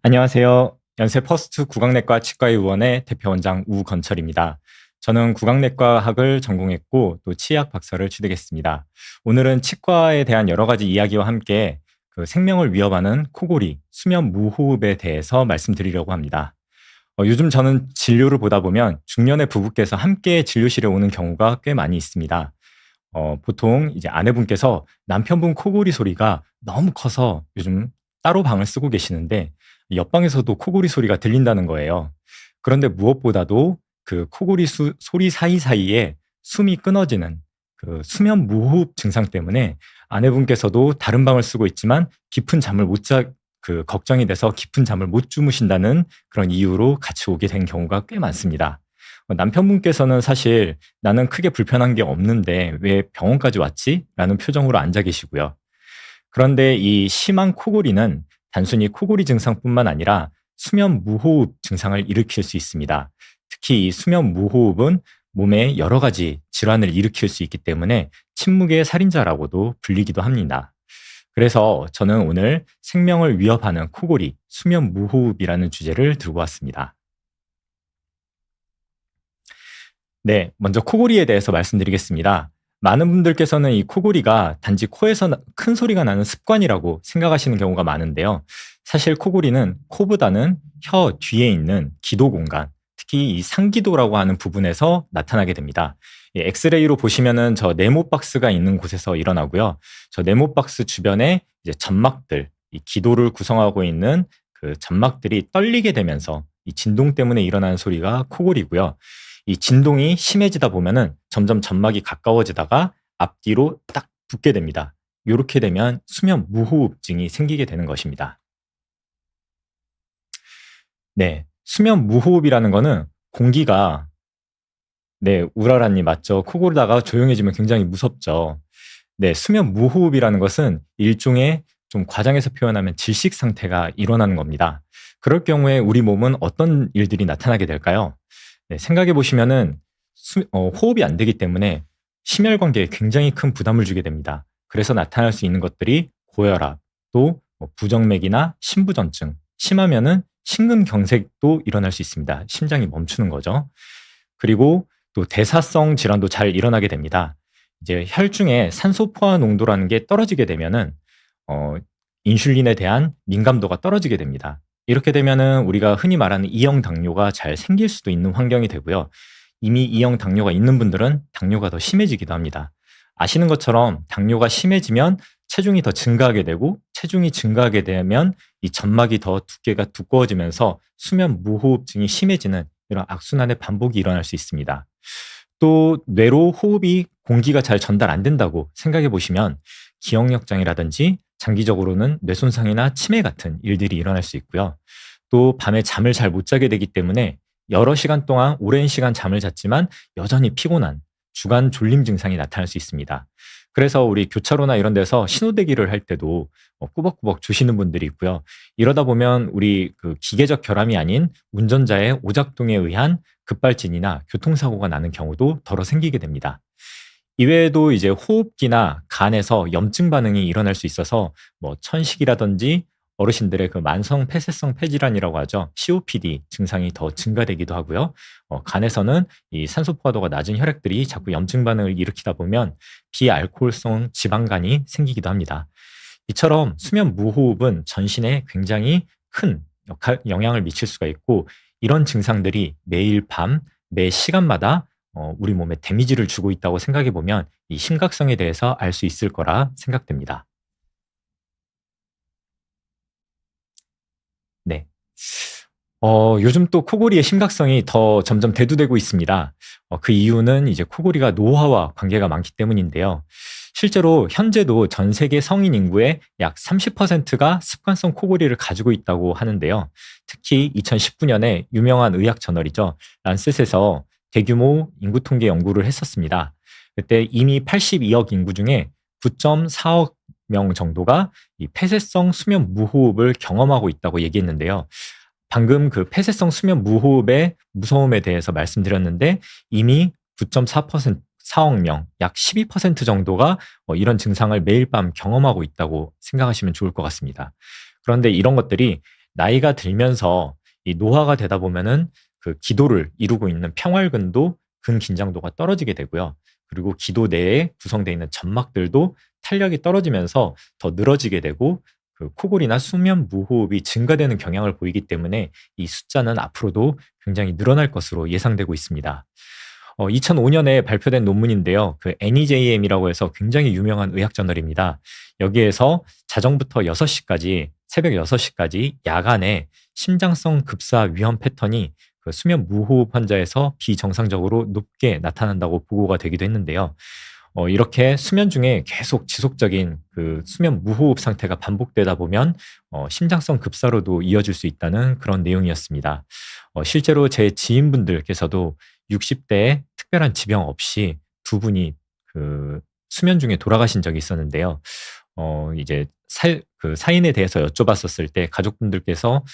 안녕하세요. 연세퍼스트 구강내과 치과의원의 대표원장 우건철입니다. 저는 구강내과학을 전공했고 또 치의학 박사를 취득했습니다. 오늘은 치과에 대한 여러 가지 이야기와 함께 그 생명을 위협하는 코골이, 수면 무호흡에 대해서 말씀드리려고 합니다. 요즘 저는 진료를 보다 보면 중년의 부부께서 함께 진료실에 오는 경우가 꽤 많이 있습니다. 보통 이제 아내분께서 남편분 코골이 소리가 너무 커서 요즘 따로 방을 쓰고 계시는데 옆방에서도 코골이 소리가 들린다는 거예요. 그런데 무엇보다도 그 코골이 소리 사이사이에 숨이 끊어지는 그 수면 무호흡 증상 때문에 아내분께서도 다른 방을 쓰고 있지만 깊은 잠을 못 자, 그 걱정이 돼서 깊은 잠을 못 주무신다는 그런 이유로 같이 오게 된 경우가 꽤 많습니다. 남편분께서는 사실 나는 크게 불편한 게 없는데 왜 병원까지 왔지? 라는 표정으로 앉아 계시고요. 그런데 이 심한 코골이는 단순히 코골이 증상뿐만 아니라 수면 무호흡 증상을 일으킬 수 있습니다. 특히 이 수면 무호흡은 몸에 여러 가지 질환을 일으킬 수 있기 때문에 침묵의 살인자라고도 불리기도 합니다. 그래서 저는 오늘 생명을 위협하는 코골이, 수면 무호흡이라는 주제를 들고 왔습니다. 네, 먼저 코골이에 대해서 말씀드리겠습니다. 많은 분들께서는 이 코골이가 단지 코에서 큰 소리가 나는 습관이라고 생각하시는 경우가 많은데요. 사실 코골이는 코보다는 혀 뒤에 있는 기도 공간, 특히 이 상기도라고 하는 부분에서 나타나게 됩니다. 엑스레이로 보시면은 저 네모박스가 있는 곳에서 일어나고요. 저 네모박스 주변에 이제 점막들, 이 기도를 구성하고 있는 그 점막들이 떨리게 되면서 이 진동 때문에 일어나는 소리가 코골이고요. 이 진동이 심해지다 보면은 점점 점막이 가까워지다가 앞뒤로 딱 붙게 됩니다. 이렇게 되면 수면 무호흡증이 생기게 되는 것입니다. 네, 수면 무호흡이라는 거는 공기가 네, 우라라님 맞죠? 코 고르다가 조용해지면 굉장히 무섭죠. 네, 수면 무호흡이라는 것은 일종의 좀 과장해서 표현하면 질식 상태가 일어나는 겁니다. 그럴 경우에 우리 몸은 어떤 일들이 나타나게 될까요? 네, 생각해 보시면은 호흡이 안 되기 때문에 심혈관계에 굉장히 큰 부담을 주게 됩니다. 그래서 나타날 수 있는 것들이 고혈압, 또뭐 부정맥이나 심부전증, 심하면은 심근경색도 일어날 수 있습니다. 심장이 멈추는 거죠. 그리고 또 대사성 질환도 잘 일어나게 됩니다. 이제 혈중에 산소 포화 농도라는 게 떨어지게 되면은 어, 인슐린에 대한 민감도가 떨어지게 됩니다. 이렇게 되면은 우리가 흔히 말하는 이형 당뇨가 잘 생길 수도 있는 환경이 되고요. 이미 이형 당뇨가 있는 분들은 당뇨가 더 심해지기도 합니다. 아시는 것처럼 당뇨가 심해지면 체중이 더 증가하게 되고 체중이 증가하게 되면 이 점막이 더 두께가 두꺼워지면서 수면 무호흡증이 심해지는 이런 악순환의 반복이 일어날 수 있습니다. 또 뇌로 호흡이 공기가 잘 전달 안 된다고 생각해 보시면 기억력장애라든지 장기적으로는 뇌손상이나 치매 같은 일들이 일어날 수 있고요. 또 밤에 잠을 잘 못 자게 되기 때문에 여러 시간 동안 오랜 시간 잠을 잤지만 여전히 피곤한 주간 졸림 증상이 나타날 수 있습니다. 그래서 우리 교차로나 이런 데서 신호대기를 할 때도 꾸벅꾸벅 주시는 분들이 있고요. 이러다 보면 우리 그 기계적 결함이 아닌 운전자의 오작동에 의한 급발진이나 교통사고가 나는 경우도 덜어 생기게 됩니다. 이외에도 이제 호흡기나 간에서 염증 반응이 일어날 수 있어서 뭐 천식이라든지 어르신들의 그 만성 폐쇄성 폐질환이라고 하죠. COPD 증상이 더 증가되기도 하고요. 간에서는 이 산소 포화도가 낮은 혈액들이 자꾸 염증 반응을 일으키다 보면 비알코올성 지방간이 생기기도 합니다. 이처럼 수면 무호흡은 전신에 굉장히 큰 영향을 미칠 수가 있고 이런 증상들이 매일 밤, 매 시간마다 우리 몸에 데미지를 주고 있다고 생각해 보면 이 심각성에 대해서 알 수 있을 거라 생각됩니다. 네. 요즘 또 코골이의 심각성이 더 점점 대두되고 있습니다. 그 이유는 이제 코골이가 노화와 관계가 많기 때문인데요. 실제로 현재도 전 세계 성인 인구의 약 30%가 습관성 코골이를 가지고 있다고 하는데요. 특히 2019년에 유명한 의학 저널이죠. 란셋에서 대규모 인구 통계 연구를 했었습니다. 그때 이미 82억 인구 중에 9.4억 명 정도가 이 폐쇄성 수면 무호흡을 경험하고 있다고 얘기했는데요. 방금 그 폐쇄성 수면 무호흡의 무서움에 대해서 말씀드렸는데 이미 9.4% 4억 명, 약 12% 정도가 이런 증상을 매일 밤 경험하고 있다고 생각하시면 좋을 것 같습니다. 그런데 이런 것들이 나이가 들면서 이 노화가 되다 보면은 그 기도를 이루고 있는 평활근도 근긴장도가 떨어지게 되고요. 그리고 기도 내에 구성되어 있는 점막들도 탄력이 떨어지면서 더 늘어지게 되고 그 코골이나 수면 무호흡이 증가되는 경향을 보이기 때문에 이 숫자는 앞으로도 굉장히 늘어날 것으로 예상되고 있습니다. 2005년에 발표된 논문인데요. 그 NEJM이라고 해서 굉장히 유명한 의학 저널입니다. 여기에서 자정부터 6시까지, 새벽 6시까지 야간에 심장성 급사 위험 패턴이 그 수면 무호흡 환자에서 비정상적으로 높게 나타난다고 보고가 되기도 했는데요. 이렇게 수면 중에 계속 지속적인 그 수면 무호흡 상태가 반복되다 보면 심장성 급사로도 이어질 수 있다는 그런 내용이었습니다. 실제로 제 지인분들께서도 60대에 특별한 지병 없이 두 분이 그 수면 중에 돌아가신 적이 있었는데요. 이제 그 사인에 대해서 여쭤봤었을 때 가족분들께서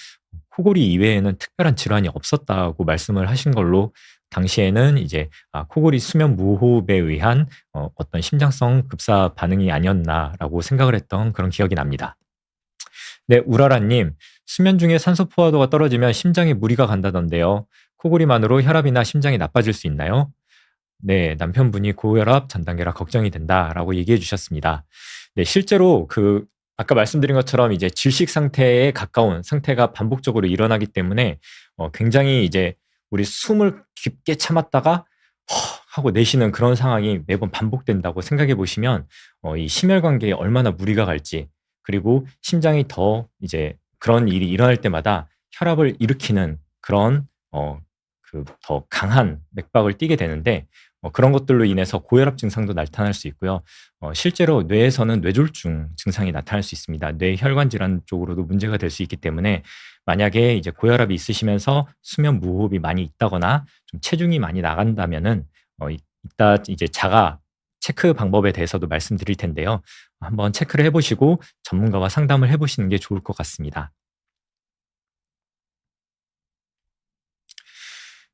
코골이 이외에는 특별한 질환이 없었다고 말씀을 하신 걸로 당시에는 이제 코골이 수면 무호흡에 의한 어떤 심장성 급사 반응이 아니었나라고 생각을 했던 그런 기억이 납니다. 네, 우라라님, 수면 중에 산소 포화도가 떨어지면 심장에 무리가 간다던데요. 코골이만으로 혈압이나 심장이 나빠질 수 있나요? 네, 남편분이 고혈압, 전단계라 걱정이 된다라고 얘기해 주셨습니다. 네, 실제로 그 아까 말씀드린 것처럼 이제 질식 상태에 가까운 상태가 반복적으로 일어나기 때문에 굉장히 이제 우리 숨을 깊게 참았다가 하고 내쉬는 그런 상황이 매번 반복된다고 생각해 보시면 이 심혈관계에 얼마나 무리가 갈지, 그리고 심장이 더 이제 그런 일이 일어날 때마다 혈압을 일으키는 그런 그 더 강한 맥박을 띠게 되는데 그런 것들로 인해서 고혈압 증상도 나타날 수 있고요. 실제로 뇌에서는 뇌졸중 증상이 나타날 수 있습니다. 뇌혈관 질환 쪽으로도 문제가 될 수 있기 때문에 만약에 이제 고혈압이 있으시면서 수면 무호흡이 많이 있다거나 좀 체중이 많이 나간다면은 이따 이제 자가 체크 방법에 대해서도 말씀드릴 텐데요. 한번 체크를 해보시고 전문가와 상담을 해보시는 게 좋을 것 같습니다.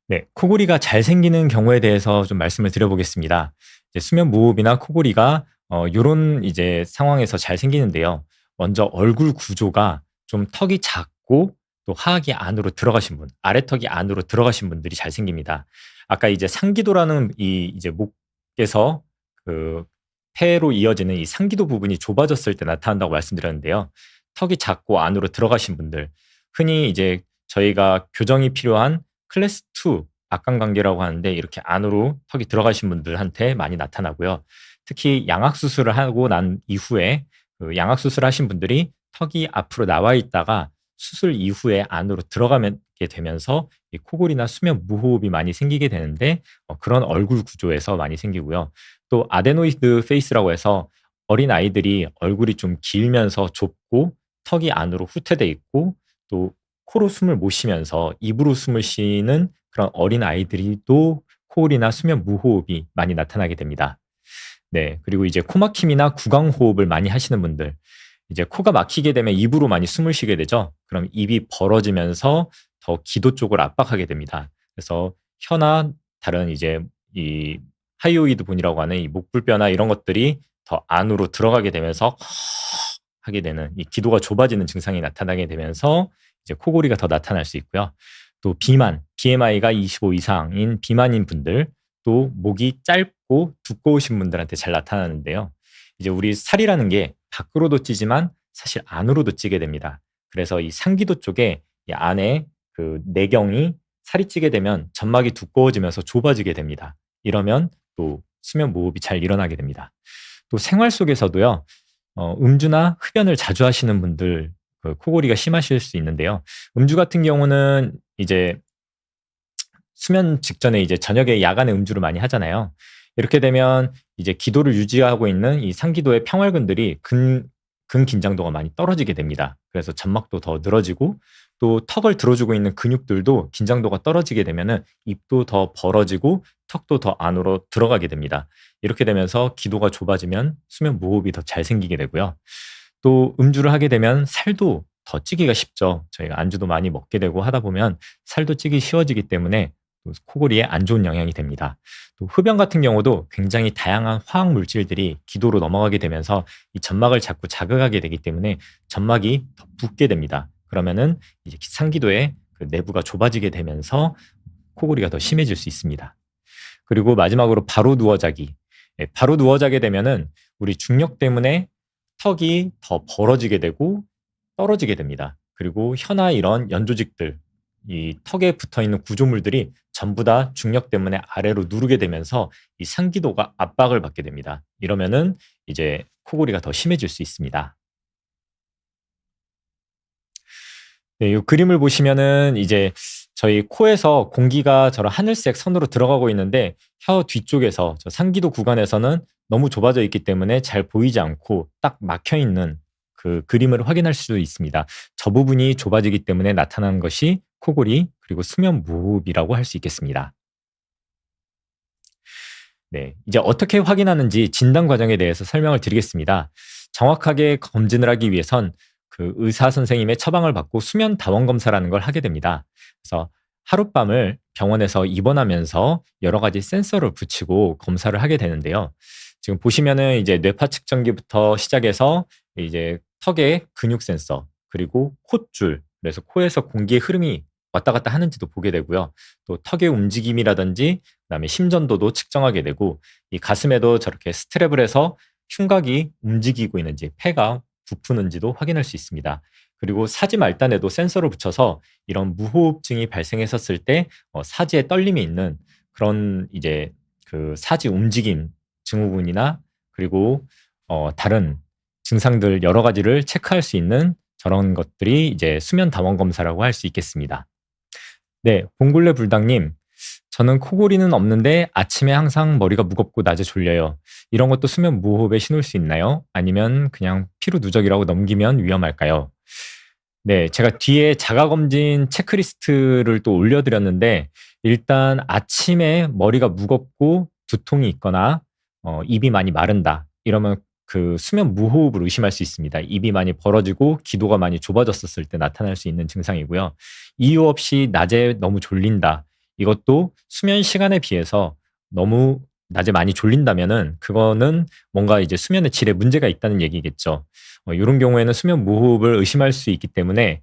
네, 코골이가 잘 생기는 경우에 대해서 좀 말씀을 드려보겠습니다. 이제 수면 무호흡이나 코골이가 요런 이제 상황에서 잘 생기는데요. 먼저 얼굴 구조가 좀 턱이 작고 또 하악이 안으로 들어가신 분, 아래턱이 안으로 들어가신 분들이 잘 생깁니다. 아까 이제 상기도라는 이 이제 목에서 그 폐로 이어지는 이 상기도 부분이 좁아졌을 때 나타난다고 말씀드렸는데요. 턱이 작고 안으로 들어가신 분들, 흔히 이제 저희가 교정이 필요한 클래스 2 악강관계라고 하는데 이렇게 안으로 턱이 들어가신 분들한테 많이 나타나고요. 특히 양악 수술을 하고 난 이후에 그 양악 수술하신 분들이 턱이 앞으로 나와 있다가 수술 이후에 안으로 들어가게 되면서 이 코골이나 수면 무호흡이 많이 생기게 되는데 그런 얼굴 구조에서 많이 생기고요. 또 아데노이드 페이스라고 해서 어린 아이들이 얼굴이 좀 길면서 좁고 턱이 안으로 후퇴돼 있고 또 코로 숨을 못 쉬면서 입으로 숨을 쉬는 그런 어린 아이들이도 코골이나 수면 무호흡이 많이 나타나게 됩니다. 네, 그리고 이제 코막힘이나 구강호흡을 많이 하시는 분들, 이제 코가 막히게 되면 입으로 많이 숨을 쉬게 되죠. 그럼 입이 벌어지면서 더 기도 쪽을 압박하게 됩니다. 그래서 혀나 다른 이제 이 하이오이드 본이라고 하는 이 목불뼈나 이런 것들이 더 안으로 들어가게 되면서 하게 되는 이 기도가 좁아지는 증상이 나타나게 되면서 이제 코골이가 더 나타날 수 있고요. 또 비만, BMI가 25 이상인 비만인 분들, 또 목이 짧고 두꺼우신 분들한테 잘 나타나는데요. 이제 우리 살이라는 게 밖으로도 찌지만 사실 안으로도 찌게 됩니다. 그래서 이 상기도 쪽에 이 안에 그 내경이 살이 찌게 되면 점막이 두꺼워지면서 좁아지게 됩니다. 이러면 또 수면 무호흡이 잘 일어나게 됩니다. 또 생활 속에서도요. 음주나 흡연을 자주 하시는 분들 그 코골이가 심하실 수 있는데요. 음주 같은 경우는 이제 수면 직전에 이제 저녁에 야간에 음주를 많이 하잖아요. 이렇게 되면 이제 기도를 유지하고 있는 이 상기도의 평활근들이 근긴장도가 많이 떨어지게 됩니다. 그래서 점막도 더 늘어지고 또 턱을 들어주고 있는 근육들도 긴장도가 떨어지게 되면은 입도 더 벌어지고 턱도 더 안으로 들어가게 됩니다. 이렇게 되면서 기도가 좁아지면 수면 무호흡이 더 잘 생기게 되고요. 또 음주를 하게 되면 살도 더 찌기가 쉽죠. 저희가 안주도 많이 먹게 되고 하다 보면 살도 찌기 쉬워지기 때문에 또 코골이에 안 좋은 영향이 됩니다. 또 흡연 같은 경우도 굉장히 다양한 화학 물질들이 기도로 넘어가게 되면서 이 점막을 자꾸 자극하게 되기 때문에 점막이 더 붓게 됩니다. 그러면은 이제 상기도의 그 내부가 좁아지게 되면서 코골이가 더 심해질 수 있습니다. 그리고 마지막으로 바로 누워 자기. 바로 누워 자게 되면은 우리 중력 때문에 턱이 더 벌어지게 되고 떨어지게 됩니다. 그리고 혀나 이런 연조직들, 이 턱에 붙어 있는 구조물들이 전부 다 중력 때문에 아래로 누르게 되면서 이 상기도가 압박을 받게 됩니다. 이러면은 이제 코골이가 더 심해질 수 있습니다. 네, 이 그림을 보시면은 이제 저희 코에서 공기가 저런 하늘색 선으로 들어가고 있는데 혀 뒤쪽에서 저 상기도 구간에서는 너무 좁아져 있기 때문에 잘 보이지 않고 딱 막혀 있는 그 그림을 확인할 수 있습니다. 저 부분이 좁아지기 때문에 나타나는 것이 코골이 그리고 수면 무호흡이라고 할 수 있겠습니다. 네, 이제 어떻게 확인하는지 진단 과정에 대해서 설명을 드리겠습니다. 정확하게 검진을 하기 위해선 그 의사 선생님의 처방을 받고 수면 다원 검사라는 걸 하게 됩니다. 그래서 하룻밤을 병원에서 입원하면서 여러 가지 센서를 붙이고 검사를 하게 되는데요. 지금 보시면은 이제 뇌파 측정기부터 시작해서 이제 턱의 근육 센서, 그리고 콧줄, 그래서 코에서 공기의 흐름이 왔다 갔다 하는지도 보게 되고요. 또 턱의 움직임이라든지 그다음에 심전도도 측정하게 되고, 이 가슴에도 저렇게 스트랩을 해서 흉곽이 움직이고 있는지, 폐가 부푸는지도 확인할 수 있습니다. 그리고 사지 말단에도 센서를 붙여서 이런 무호흡증이 발생했었을 때 사지에 떨림이 있는 그런 이제 그 사지 움직임 증후군이나 그리고 다른 증상들 여러 가지를 체크할 수 있는 저런 것들이 이제 수면 다원 검사라고 할 수 있겠습니다. 네, 봉골레 불닭님. 저는 코골이는 없는데 아침에 항상 머리가 무겁고 낮에 졸려요. 이런 것도 수면 무호흡에 신을 수 있나요? 아니면 그냥 피로 누적이라고 넘기면 위험할까요? 네, 제가 뒤에 자가검진 체크리스트를 또 올려드렸는데, 일단 아침에 머리가 무겁고 두통이 있거나 입이 많이 마른다, 이러면 그 수면 무호흡을 의심할 수 있습니다. 입이 많이 벌어지고 기도가 많이 좁아졌었을 때 나타날 수 있는 증상이고요. 이유 없이 낮에 너무 졸린다, 이것도 수면 시간에 비해서 너무 낮에 많이 졸린다면은 그거는 뭔가 이제 수면의 질에 문제가 있다는 얘기겠죠. 이런 경우에는 수면 무호흡을 의심할 수 있기 때문에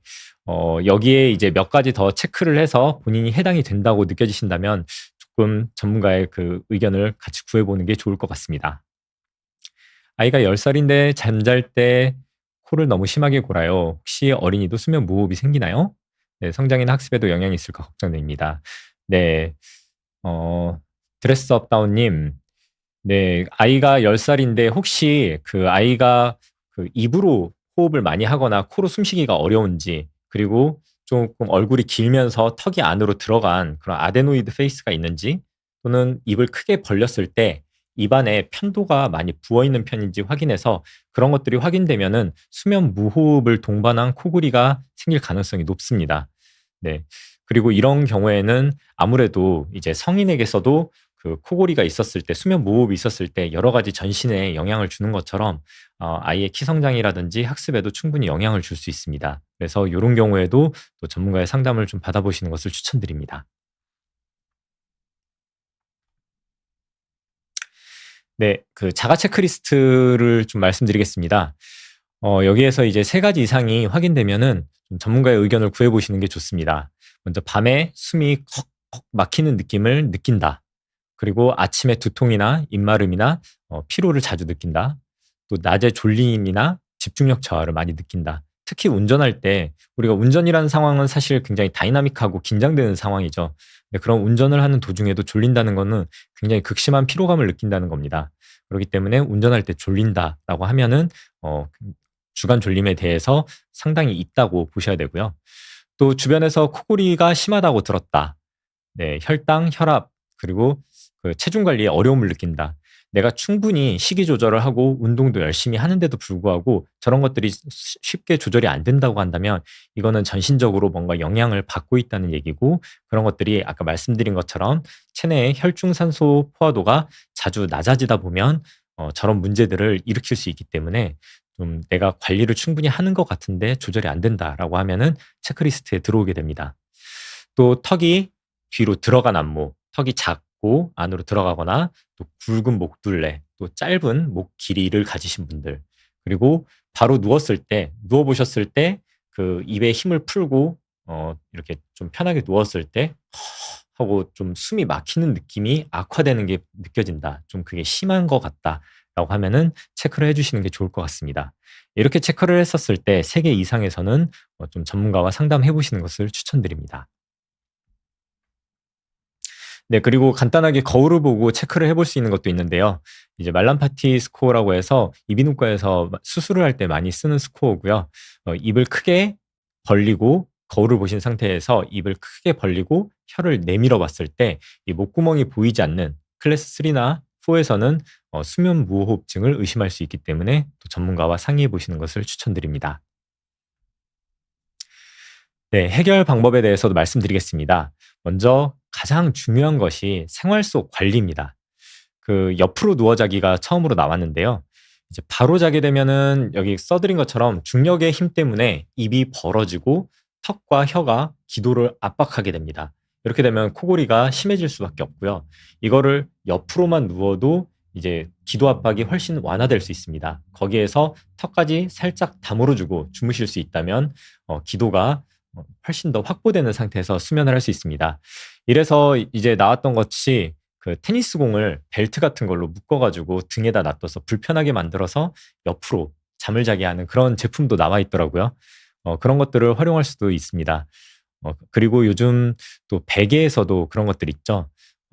여기에 이제 몇 가지 더 체크를 해서 본인이 해당이 된다고 느껴지신다면 조금 전문가의 그 의견을 같이 구해보는 게 좋을 것 같습니다. 아이가 10살인데 잠잘 때 코를 너무 심하게 골아요. 혹시 어린이도 수면 무호흡이 생기나요? 네, 성장이나 학습에도 영향이 있을까 걱정됩니다. 네, 어, 드레스업 다운님. 네, 아이가 10살인데 혹시 그 아이가 그 입으로 호흡을 많이 하거나 코로 숨쉬기가 어려운지, 그리고 조금 얼굴이 길면서 턱이 안으로 들어간 그런 아데노이드 페이스가 있는지, 또는 입을 크게 벌렸을 때 입안에 편도가 많이 부어 있는 편인지 확인해서 그런 것들이 확인되면은 수면 무호흡을 동반한 코골이가 생길 가능성이 높습니다. 네. 그리고 이런 경우에는 아무래도 이제 성인에게서도 그 코골이가 있었을 때, 수면 무호흡이 있었을 때 여러 가지 전신에 영향을 주는 것처럼 아이의 키 성장이라든지 학습에도 충분히 영향을 줄 수 있습니다. 그래서 이런 경우에도 또 전문가의 상담을 좀 받아보시는 것을 추천드립니다. 네, 그 자가 체크리스트를 좀 말씀드리겠습니다. 여기에서 이제 세 가지 이상이 확인되면은 좀 전문가의 의견을 구해보시는 게 좋습니다. 먼저 밤에 숨이 컥컥 막히는 느낌을 느낀다. 그리고 아침에 두통이나 입마름이나 피로를 자주 느낀다. 또 낮에 졸림이나 집중력 저하를 많이 느낀다. 특히 운전할 때, 우리가 운전이라는 상황은 사실 굉장히 다이나믹하고 긴장되는 상황이죠. 근데 그런 운전을 하는 도중에도 졸린다는 거는 굉장히 극심한 피로감을 느낀다는 겁니다. 그렇기 때문에 운전할 때 졸린다라고 하면은 주간 졸림에 대해서 상당히 있다고 보셔야 되고요. 또 주변에서 코골이가 심하다고 들었다. 네, 혈당, 혈압, 그리고 그 체중 관리에 어려움을 느낀다. 내가 충분히 식이 조절을 하고 운동도 열심히 하는데도 불구하고 저런 것들이 쉽게 조절이 안 된다고 한다면 이거는 전신적으로 뭔가 영향을 받고 있다는 얘기고, 그런 것들이 아까 말씀드린 것처럼 체내의 혈중산소 포화도가 자주 낮아지다 보면 저런 문제들을 일으킬 수 있기 때문에 좀 내가 관리를 충분히 하는 것 같은데 조절이 안 된다라고 하면은 체크리스트에 들어오게 됩니다. 또 턱이 뒤로 들어간 안무, 턱이 작고 안으로 들어가거나 또 굵은 목둘레, 또 짧은 목 길이를 가지신 분들, 그리고 바로 누웠을 때, 누워 보셨을 때 그 입에 힘을 풀고 이렇게 좀 편하게 누웠을 때 하고 좀 숨이 막히는 느낌이 악화되는 게 느껴진다. 좀 그게 심한 것 같다라고 하면은 체크를 해주시는 게 좋을 것 같습니다. 이렇게 체크를 했었을 때 3개 이상에서는 좀 전문가와 상담해 보시는 것을 추천드립니다. 네, 그리고 간단하게 거울을 보고 체크를 해볼 수 있는 것도 있는데요. 이제 말람파티 스코어라고 해서 이비인후과에서 수술을 할 때 많이 쓰는 스코어고요. 입을 크게 벌리고 거울을 보신 상태에서 입을 크게 벌리고 혀를 내밀어 봤을 때 이 목구멍이 보이지 않는 클래스 3나 4에서는 수면 무호흡증을 의심할 수 있기 때문에 또 전문가와 상의해 보시는 것을 추천드립니다. 네, 해결 방법에 대해서도 말씀드리겠습니다. 먼저 가장 중요한 것이 생활 속 관리입니다. 그 옆으로 누워 자기가 처음으로 나왔는데요. 이제 바로 자게 되면은 여기 써드린 것처럼 중력의 힘 때문에 입이 벌어지고 턱과 혀가 기도를 압박하게 됩니다. 이렇게 되면 코골이가 심해질 수밖에 없고요. 이거를 옆으로만 누워도 이제 기도 압박이 훨씬 완화될 수 있습니다. 거기에서 턱까지 살짝 다물어주고 주무실 수 있다면 기도가 훨씬 더 확보되는 상태에서 수면을 할 수 있습니다. 이래서 이제 나왔던 것이 그 테니스 공을 벨트 같은 걸로 묶어가지고 등에다 놔둬서 불편하게 만들어서 옆으로 잠을 자게 하는 그런 제품도 나와 있더라고요. 그런 것들을 활용할 수도 있습니다. 그리고 요즘 또 베개에서도 그런 것들 있죠.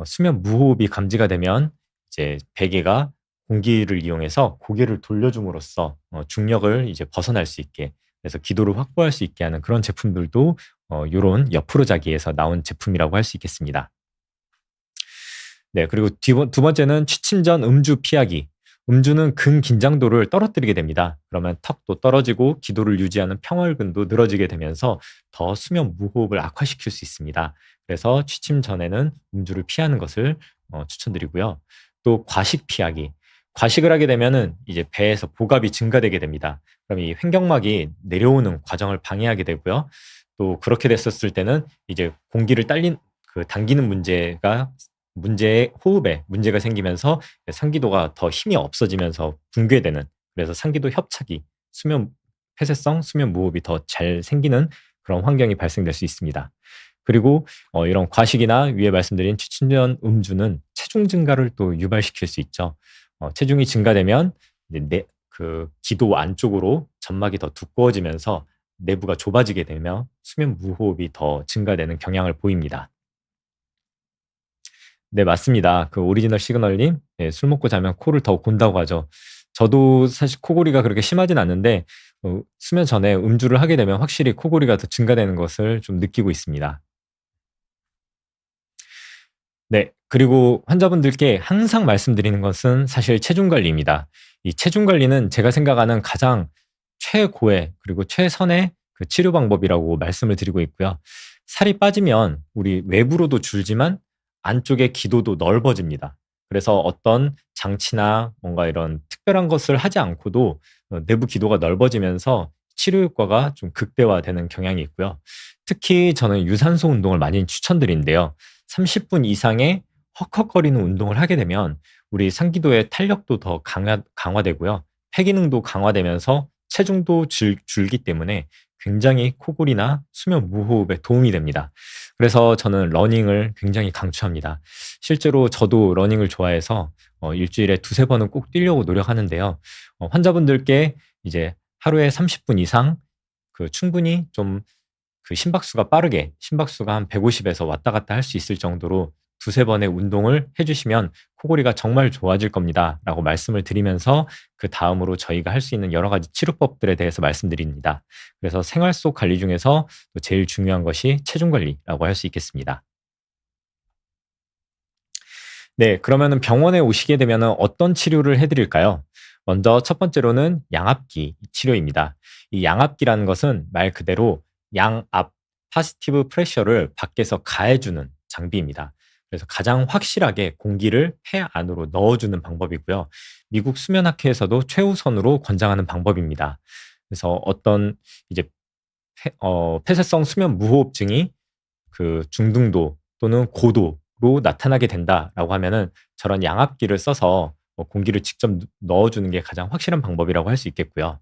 수면 무호흡이 감지가 되면 이제 베개가 공기를 이용해서 고개를 돌려줌으로써 중력을 이제 벗어날 수 있게, 그래서 기도를 확보할 수 있게 하는 그런 제품들도 요런 옆으로 자기에서 나온 제품이라고 할 수 있겠습니다. 네, 그리고 두 번째는 취침 전 음주 피하기. 음주는 근긴장도를 떨어뜨리게 됩니다. 그러면 턱도 떨어지고 기도를 유지하는 평활근도 늘어지게 되면서 더 수면 무호흡을 악화시킬 수 있습니다. 그래서 취침 전에는 음주를 피하는 것을 추천드리고요. 또 과식 피하기. 과식을 하게 되면은 이제 배에서 복압이 증가되게 됩니다. 그럼 이 횡격막이 내려오는 과정을 방해하게 되고요. 또 그렇게 됐었을 때는 이제 공기를 당기는 문제의 호흡에 문제가 생기면서 상기도가 더 힘이 없어지면서 붕괴되는, 그래서 상기도 협착이 폐쇄성 수면 무호흡이 더 잘 생기는 그런 환경이 발생될 수 있습니다. 그리고 이런 과식이나 위에 말씀드린 취침 전 음주는 체중 증가를 또 유발시킬 수 있죠. 체중이 증가되면 이제 그 기도 안쪽으로 점막이 더 두꺼워지면서 내부가 좁아지게 되며 수면 무호흡이 더 증가되는 경향을 보입니다. 네, 맞습니다. 그 오리지널 시그널님, 네, 술 먹고 자면 코를 더 곤다고 하죠. 저도 사실 코골이가 그렇게 심하진 않는데 수면 전에 음주를 하게 되면 확실히 코골이가 더 증가되는 것을 좀 느끼고 있습니다. 네, 그리고 환자분들께 항상 말씀드리는 것은 사실 체중 관리입니다. 이 체중 관리는 제가 생각하는 가장 최고의 그리고 최선의 그 치료 방법이라고 말씀을 드리고 있고요. 살이 빠지면 우리 외부로도 줄지만 안쪽의 기도도 넓어집니다. 그래서 어떤 장치나 뭔가 이런 특별한 것을 하지 않고도 내부 기도가 넓어지면서 치료 효과가 좀 극대화되는 경향이 있고요. 특히 저는 유산소 운동을 많이 추천드리는데요. 30분 이상의 헉헉거리는 운동을 하게 되면 우리 상기도의 탄력도 더 강화되고요. 폐기능도 강화되면서 체중도 줄기 때문에 굉장히 코골이나 수면 무호흡에 도움이 됩니다. 그래서 저는 러닝을 굉장히 강추합니다. 실제로 저도 러닝을 좋아해서 일주일에 두세 번은 꼭 뛰려고 노력하는데요. 환자분들께 이제 하루에 30분 이상 그 충분히 좀 그 심박수가 한 150에서 왔다 갔다 할 수 있을 정도로 두세 번의 운동을 해주시면 코골이가 정말 좋아질 겁니다. 라고 말씀을 드리면서 그 다음으로 저희가 할 수 있는 여러 가지 치료법들에 대해서 말씀드립니다. 그래서 생활 속 관리 중에서 또 제일 중요한 것이 체중 관리라고 할 수 있겠습니다. 네, 그러면은 병원에 오시게 되면은 어떤 치료를 해드릴까요? 먼저 첫 번째로는 양압기 치료입니다. 이 양압기라는 것은 말 그대로 양압, 파시티브 프레셔를 밖에서 가해주는 장비입니다. 그래서 가장 확실하게 공기를 폐 안으로 넣어주는 방법이고요. 미국 수면학회에서도 최우선으로 권장하는 방법입니다. 그래서 어떤 이제 폐쇄성 수면 무호흡증이 그 중등도 또는 고도로 나타나게 된다라고 하면은 저런 양압기를 써서 공기를 직접 넣어주는 게 가장 확실한 방법이라고 할 수 있겠고요.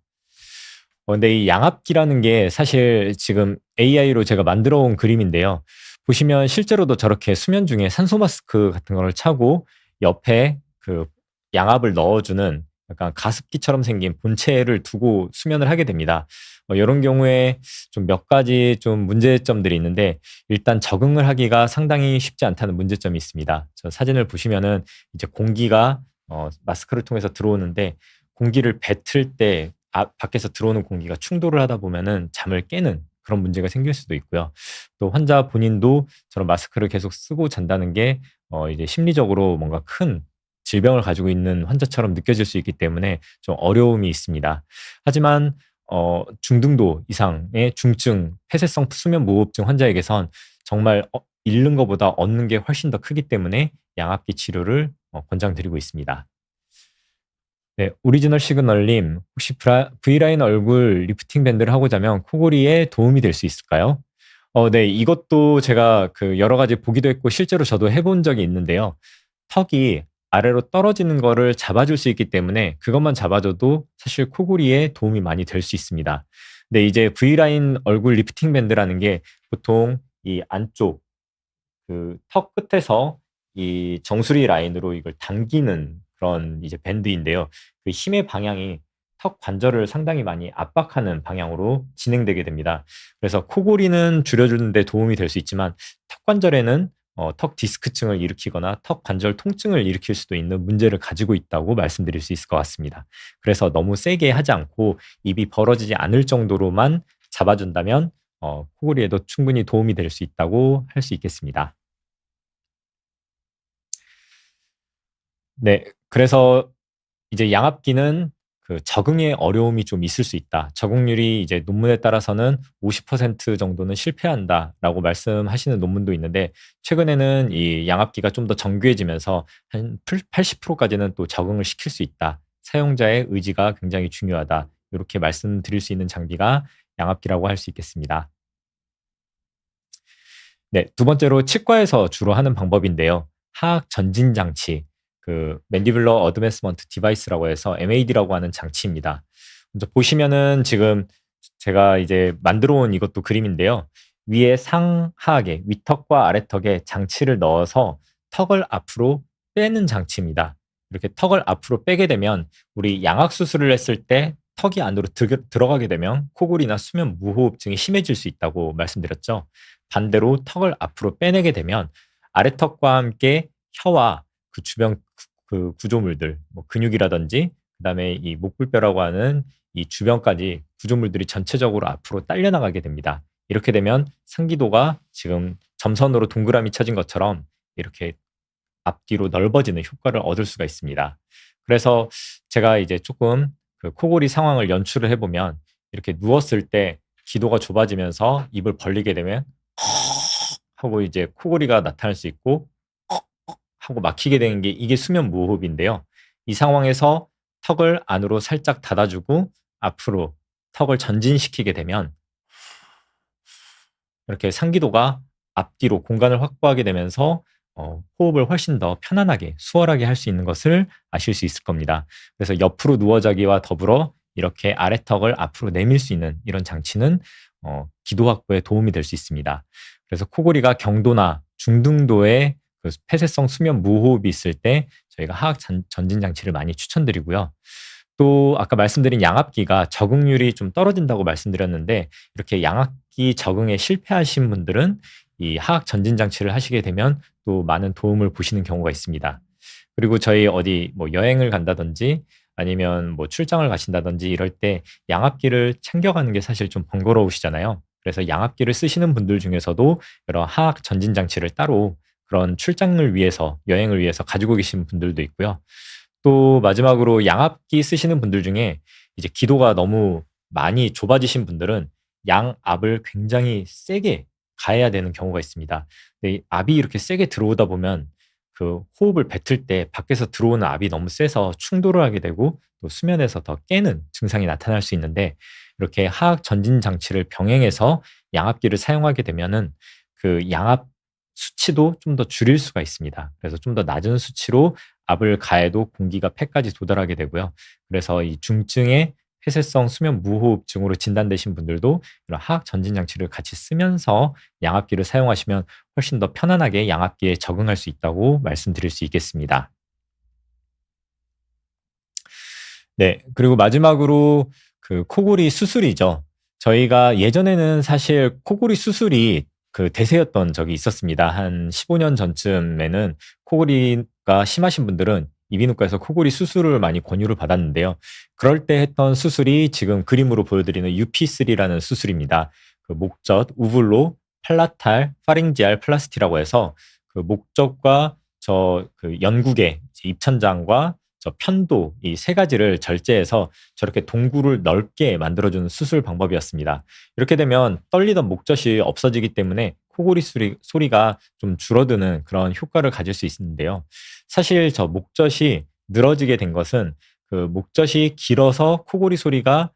근데 이 양압기라는 게 사실 지금 AI로 제가 만들어 온 그림인데요. 보시면 실제로도 저렇게 수면 중에 산소 마스크 같은 거를 차고 옆에 그 양압을 넣어주는 약간 가습기처럼 생긴 본체를 두고 수면을 하게 됩니다. 요런 경우에 좀 몇 가지 좀 문제점들이 있는데 일단 적응을 하기가 상당히 쉽지 않다는 문제점이 있습니다. 저 사진을 보시면은 이제 공기가 마스크를 통해서 들어오는데 공기를 뱉을 때 밖에서 들어오는 공기가 충돌을 하다 보면은 잠을 깨는 그런 문제가 생길 수도 있고요. 또 환자 본인도 저런 마스크를 계속 쓰고 잔다는 게 이제 심리적으로 뭔가 큰 질병을 가지고 있는 환자처럼 느껴질 수 있기 때문에 좀 어려움이 있습니다. 하지만 중등도 이상의 중증 폐쇄성 수면 무호흡증 환자에게선 정말 잃는 것보다 얻는 게 훨씬 더 크기 때문에 양압기 치료를 권장드리고 있습니다. 네, 오리지널 시그널님, 혹시 V라인 얼굴 리프팅 밴드를 하고자 하면 코골이에 도움이 될 수 있을까요? 네, 이것도 제가 그 여러 가지 보기도 했고 실제로 저도 해본 적이 있는데요. 턱이 아래로 떨어지는 거를 잡아줄 수 있기 때문에 그것만 잡아줘도 사실 코골이에 도움이 많이 될 수 있습니다. 근데 이제 V라인 얼굴 리프팅 밴드라는 게 보통 이 안쪽 그 턱 끝에서 이 정수리 라인으로 이걸 당기는 그런 이제 밴드인데요. 그 힘의 방향이 턱 관절을 상당히 많이 압박하는 방향으로 진행되게 됩니다. 그래서 코골이는 줄여주는 데 도움이 될 수 있지만 턱 관절에는 턱 디스크층을 일으키거나 턱 관절 통증을 일으킬 수도 있는 문제를 가지고 있다고 말씀드릴 수 있을 것 같습니다. 그래서 너무 세게 하지 않고 입이 벌어지지 않을 정도로만 잡아준다면 코골이에도 충분히 도움이 될 수 있다고 할 수 있겠습니다. 네. 그래서 이제 양압기는 그 적응에 어려움이 좀 있을 수 있다. 적응률이 이제 논문에 따라서는 50% 정도는 실패한다라고 말씀하시는 논문도 있는데 최근에는 이 양압기가 좀 더 정교해지면서 한 80%까지는 또 적응을 시킬 수 있다. 사용자의 의지가 굉장히 중요하다. 이렇게 말씀드릴 수 있는 장비가 양압기라고 할 수 있겠습니다. 네, 두 번째로 치과에서 주로 하는 방법인데요. 하악 전진 장치, 그 맨디블러 어드밴스먼트 디바이스라고 해서 MAD라고 하는 장치입니다. 먼저 보시면은 지금 제가 이제 만들어 온 이것도 그림인데요. 위에 상하악에 위턱과 아래턱에 장치를 넣어서 턱을 앞으로 빼는 장치입니다. 이렇게 턱을 앞으로 빼게 되면 우리 양악 수술을 했을 때 턱이 안으로 들어가게 되면 코골이나 수면 무호흡증이 심해질 수 있다고 말씀드렸죠. 반대로 턱을 앞으로 빼내게 되면 아래턱과 함께 혀와 그 주변 그 구조물들, 뭐 근육이라든지 그다음에 이 목불뼈라고 하는 이 주변까지 구조물들이 전체적으로 앞으로 딸려 나가게 됩니다. 이렇게 되면 상기도가 지금 점선으로 동그라미 쳐진 것처럼 이렇게 앞뒤로 넓어지는 효과를 얻을 수가 있습니다. 그래서 제가 이제 조금 그 코골이 상황을 연출을 해보면 이렇게 누웠을 때 기도가 좁아지면서 입을 벌리게 되면 하고 이제 코골이가 나타날 수 있고 하고 막히게 되는 게 이게 수면 무호흡인데요. 이 상황에서 턱을 안으로 살짝 닫아주고 앞으로 턱을 전진시키게 되면 이렇게 상기도가 앞뒤로 공간을 확보하게 되면서 호흡을 훨씬 더 편안하게 수월하게 할 수 있는 것을 아실 수 있을 겁니다. 그래서 옆으로 누워 자기와 더불어 이렇게 아래턱을 앞으로 내밀 수 있는 이런 장치는 기도 확보에 도움이 될 수 있습니다. 그래서 코골이가 경도나 중등도의 그 폐쇄성 수면 무호흡이 있을 때 저희가 하악 전진 장치를 많이 추천드리고요. 또 아까 말씀드린 양압기가 적응률이 좀 떨어진다고 말씀드렸는데 이렇게 양압기 적응에 실패하신 분들은 이 하악 전진 장치를 하시게 되면 또 많은 도움을 보시는 경우가 있습니다. 그리고 저희 어디 뭐 여행을 간다든지 아니면 뭐 출장을 가신다든지 이럴 때 양압기를 챙겨가는 게 사실 좀 번거로우시잖아요. 그래서 양압기를 쓰시는 분들 중에서도 여러 하악 전진 장치를 따로 그런 출장을 위해서 여행을 위해서 가지고 계신 분들도 있고요. 또 마지막으로 양압기 쓰시는 분들 중에 이제 기도가 너무 많이 좁아지신 분들은 양압을 굉장히 세게 가해야 되는 경우가 있습니다. 근데 이 압이 이렇게 세게 들어오다 보면 그 호흡을 뱉을 때 밖에서 들어오는 압이 너무 세서 충돌을 하게 되고 또 수면에서 더 깨는 증상이 나타날 수 있는데 이렇게 하악 전진 장치를 병행해서 양압기를 사용하게 되면은 그 양압 수치도 좀 더 줄일 수가 있습니다. 그래서 좀 더 낮은 수치로 압을 가해도 공기가 폐까지 도달하게 되고요. 그래서 이 중증의 폐쇄성 수면 무호흡증으로 진단되신 분들도 이런 하악 전진 장치를 같이 쓰면서 양압기를 사용하시면 훨씬 더 편안하게 양압기에 적응할 수 있다고 말씀드릴 수 있겠습니다. 네. 그리고 마지막으로 그 코골이 수술이죠. 저희가 예전에는 사실 코골이 수술이 그 대세였던 적이 있었습니다. 한 15년 전쯤에는 코골이가 심하신 분들은 이비인후과에서 코골이 수술을 많이 권유를 받았는데요. 그럴 때 했던 수술이 지금 그림으로 보여드리는 UP3라는 수술입니다. 그 목젖, 우블로, 팔라탈, 파링지알 플라스티라고 해서 그 목젖과 저 그 연구개, 입천장과 저 편도 이 세 가지를 절제해서 저렇게 동굴을 넓게 만들어주는 수술 방법이었습니다. 이렇게 되면 떨리던 목젖이 없어지기 때문에 코골이 소리가 좀 줄어드는 그런 효과를 가질 수 있는데요. 사실 저 목젖이 늘어지게 된 것은 그 목젖이 길어서 코골이 소리가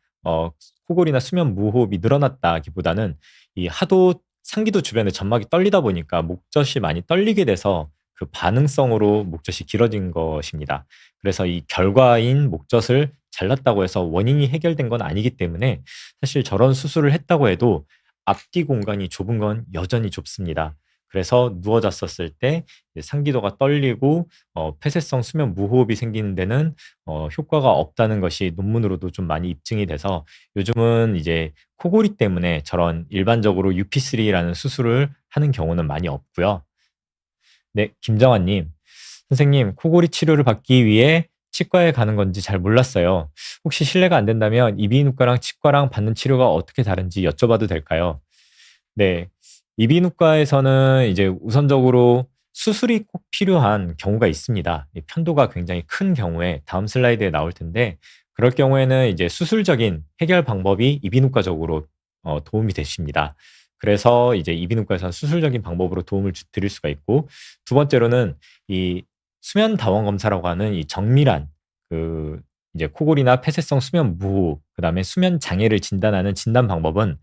코골이나 수면 무호흡이 늘어났다기보다는 이 하도 상기도 주변에 점막이 떨리다 보니까 목젖이 많이 떨리게 돼서 그 반응성으로 목젖이 길어진 것입니다. 그래서 이 결과인 목젖을 잘랐다고 해서 원인이 해결된 건 아니기 때문에 사실 저런 수술을 했다고 해도 앞뒤 공간이 좁은 건 여전히 좁습니다. 그래서 누워졌었을 때 상기도가 떨리고 폐쇄성 수면 무호흡이 생기는 데는 효과가 없다는 것이 논문으로도 좀 많이 입증이 돼서 요즘은 이제 코골이 때문에 저런 일반적으로 UP3라는 수술을 하는 경우는 많이 없고요. 네, 김정환님. 선생님, 코골이 치료를 받기 위해 치과에 가는 건지 잘 몰랐어요. 혹시 실례가 안 된다면 이비인후과랑 치과랑 받는 치료가 어떻게 다른지 여쭤봐도 될까요? 네. 이비인후과에서는 이제 우선적으로 수술이 꼭 필요한 경우가 있습니다. 이 편도가 굉장히 큰 경우에 다음 슬라이드에 나올 텐데 그럴 경우에는 이제 수술적인 해결 방법이 이비인후과적으로 도움이 되십니다. 그래서 이제 이비인후과에서는 수술적인 방법으로 도움을 드릴 수가 있고 두 번째로는 이 수면 다원 검사라고 하는 이 정밀한 그 이제 코골이나 폐쇄성 수면 무호흡 그다음에 수면 장애를 진단하는 진단 방법은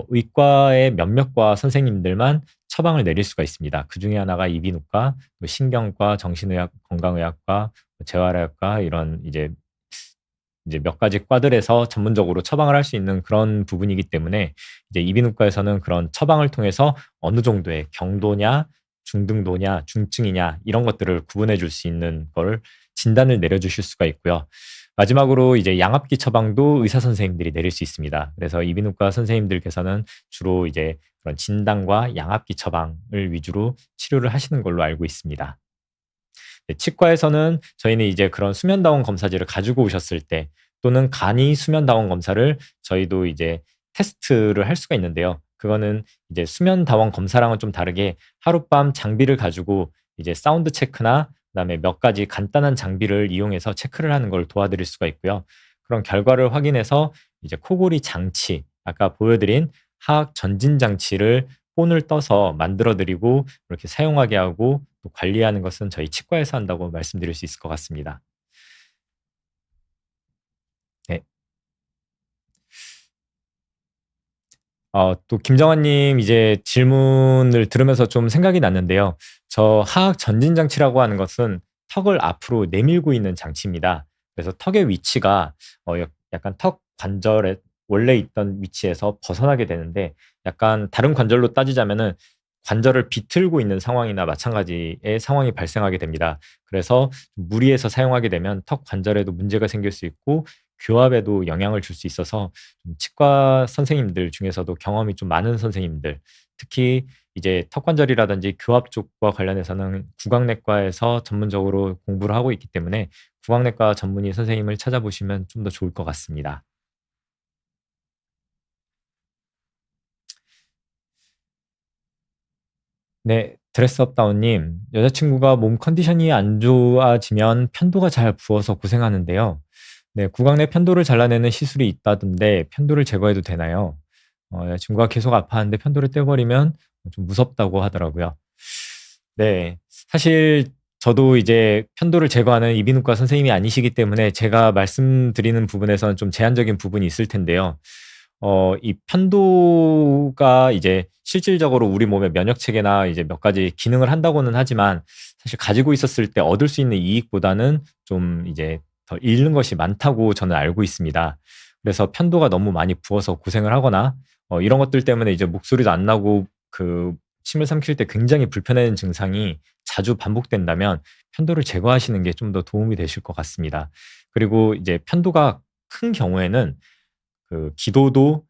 의과의 몇몇 과 선생님들만 처방을 내릴 수가 있습니다. 그중에 하나가 이비인후과, 또 신경과, 정신의학, 건강의학과, 재활의학과 이런 이제 몇 가지 과들에서 전문적으로 처방을 할 수 있는 그런 부분이기 때문에 이제 이비인후과에서는 그런 처방을 통해서 어느 정도의 경도냐, 중등도냐, 중증이냐 이런 것들을 구분해 줄 수 있는 걸 진단을 내려 주실 수가 있고요. 마지막으로 이제 양압기 처방도 의사 선생님들이 내릴 수 있습니다. 그래서 이비인후과 선생님들께서는 주로 이제 그런 진단과 양압기 처방을 위주로 치료를 하시는 걸로 알고 있습니다. 네, 치과에서는 저희는 이제 그런 수면다원 검사지를 가지고 오셨을 때 또는 간이 수면다원 검사를 저희도 이제 테스트를 할 수가 있는데요. 그거는 이제 수면다원 검사랑은 좀 다르게 하룻밤 장비를 가지고 이제 사운드 체크나 그다음에 몇 가지 간단한 장비를 이용해서 체크를 하는 걸 도와드릴 수가 있고요. 그런 결과를 확인해서 이제 코골이 장치, 아까 보여드린 하악 전진 장치를 본을 떠서 만들어 드리고 이렇게 사용하게 하고 또 관리하는 것은 저희 치과에서 한다고 말씀드릴 수 있을 것 같습니다. 네. 또 김정환 님 이제 질문을 들으면서 좀 생각이 났는데요. 저 하악 전진 장치라고 하는 것은 턱을 앞으로 내밀고 있는 장치입니다. 그래서 턱의 위치가 약간 턱 관절에 원래 있던 위치에서 벗어나게 되는데 약간 다른 관절로 따지자면은 관절을 비틀고 있는 상황이나 마찬가지의 상황이 발생하게 됩니다. 그래서 무리해서 사용하게 되면 턱 관절에도 문제가 생길 수 있고 교합에도 영향을 줄 수 있어서 좀 치과 선생님들 중에서도 경험이 좀 많은 선생님들, 특히 이제 턱 관절이라든지 교합 쪽과 관련해서는 구강내과에서 전문적으로 공부를 하고 있기 때문에 구강내과 전문의 선생님을 찾아보시면 좀 더 좋을 것 같습니다. 네. 드레스업 다운님, 여자친구가 몸 컨디션이 안 좋아지면 편도가 잘 부어서 고생하는데요. 네, 구강 내 편도를 잘라내는 시술이 있다던데 편도를 제거해도 되나요? 여자친구가 계속 아파하는데 편도를 떼버리면 좀 무섭다고 하더라고요. 네. 사실 저도 이제 편도를 제거하는 이비인후과 선생님이 아니시기 때문에 제가 말씀드리는 부분에서는 좀 제한적인 부분이 있을 텐데요. 이 편도가 이제 실질적으로 우리 몸의 면역 체계나 이제 몇 가지 기능을 한다고는 하지만 사실 가지고 있었을 때 얻을 수 있는 이익보다는 좀 이제 더 잃는 것이 많다고 저는 알고 있습니다. 그래서 편도가 너무 많이 부어서 고생을 하거나 이런 것들 때문에 이제 목소리도 안 나고 그 침을 삼킬 때 굉장히 불편해하는 증상이 자주 반복된다면 편도를 제거하시는 게 좀 더 도움이 되실 것 같습니다. 그리고 이제 편도가 큰 경우에는 그 기도도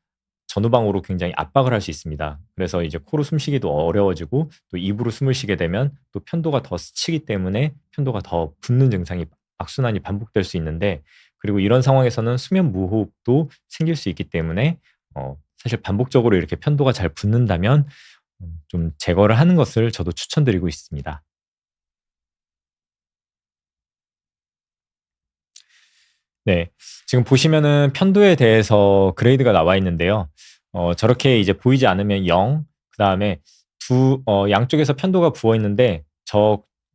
전후방으로 굉장히 압박을 할 수 있습니다. 그래서 이제 코로 숨쉬기도 어려워지고 또 입으로 숨을 쉬게 되면 또 편도가 더 스치기 때문에 편도가 더 붓는 증상이 악순환이 반복될 수 있는데, 그리고 이런 상황에서는 수면 무호흡도 생길 수 있기 때문에 사실 반복적으로 이렇게 편도가 잘 붓는다면 좀 제거를 하는 것을 저도 추천드리고 있습니다. 네. 지금 보시면은 편도에 대해서 그레이드가 나와 있는데요. 저렇게 이제 보이지 않으면 0, 그다음에 양쪽에서 편도가 부어 있는데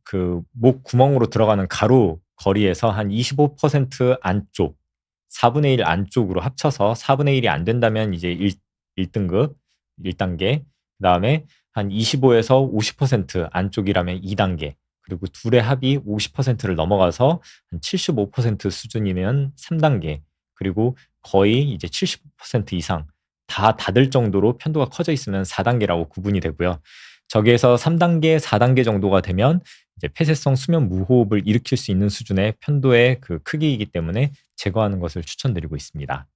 그 목 구멍으로 들어가는 가로 거리에서 한 25% 안쪽, 4분의 1 안쪽으로 합쳐서 4분의 1이 안 된다면 이제 1등급, 1단계, 그다음에 한 25에서 50% 안쪽이라면 2단계, 그리고 둘의 합이 50%를 넘어가서 한 75% 수준이면 3단계, 그리고 거의 이제 75% 이상 다 닫을 정도로 편도가 커져 있으면 4단계라고 구분이 되고요. 저기에서 3단계, 4단계 정도가 되면 이제 폐쇄성 수면 무호흡을 일으킬 수 있는 수준의 편도의 그 크기이기 때문에 제거하는 것을 추천드리고 있습니다.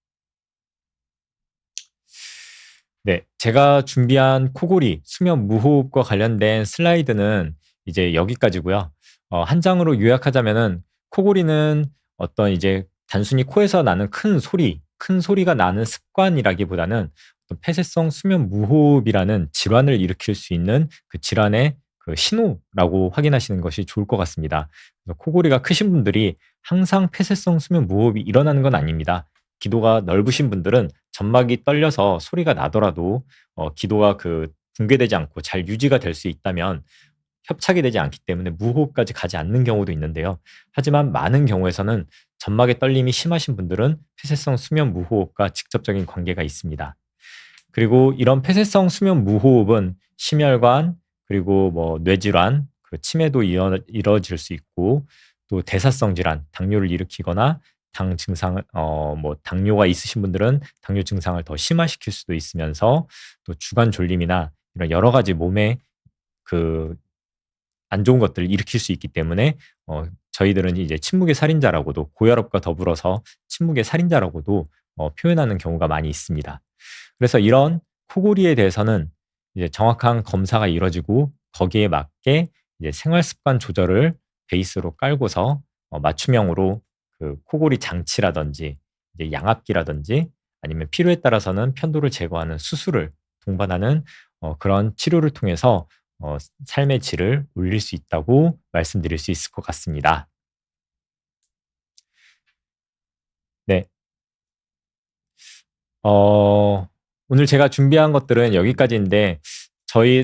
네, 제가 준비한 코골이, 수면 무호흡과 관련된 슬라이드는 이제 여기까지고요. 한 장으로 요약하자면은 코골이는 어떤 이제 단순히 코에서 나는 큰 소리가 나는 습관이라기보다는 어떤 폐쇄성 수면 무호흡이라는 질환을 일으킬 수 있는 그 질환의 그 신호라고 확인하시는 것이 좋을 것 같습니다. 그래서 코골이가 크신 분들이 항상 폐쇄성 수면 무호흡이 일어나는 건 아닙니다. 기도가 넓으신 분들은 점막이 떨려서 소리가 나더라도 기도가 그 붕괴되지 않고 잘 유지가 될 수 있다면 협착이 되지 않기 때문에 무호흡까지 가지 않는 경우도 있는데요. 하지만 많은 경우에서는 점막의 떨림이 심하신 분들은 폐쇄성 수면 무호흡과 직접적인 관계가 있습니다. 그리고 이런 폐쇄성 수면 무호흡은 심혈관, 그리고 뭐 뇌질환, 그 치매도 이뤄질 수 있고, 또 대사성 질환, 당뇨를 일으키거나 당 증상을 뭐 당뇨가 있으신 분들은 당뇨 증상을 더 심화시킬 수도 있으면서 또 주간 졸림이나 이런 여러 가지 몸에 그 안 좋은 것들을 일으킬 수 있기 때문에 저희들은 이제 침묵의 살인자라고도, 고혈압과 더불어서 침묵의 살인자라고도 표현하는 경우가 많이 있습니다. 그래서 이런 코골이에 대해서는 이제 정확한 검사가 이루어지고 거기에 맞게 이제 생활 습관 조절을 베이스로 깔고서 맞춤형으로 그 코골이 장치라든지 이제 양압기라든지 아니면 필요에 따라서는 편도를 제거하는 수술을 동반하는 그런 치료를 통해서 삶의 질을 올릴 수 있다고 말씀드릴 수 있을 것 같습니다. 네. 오늘 제가 준비한 것들은 여기까지인데,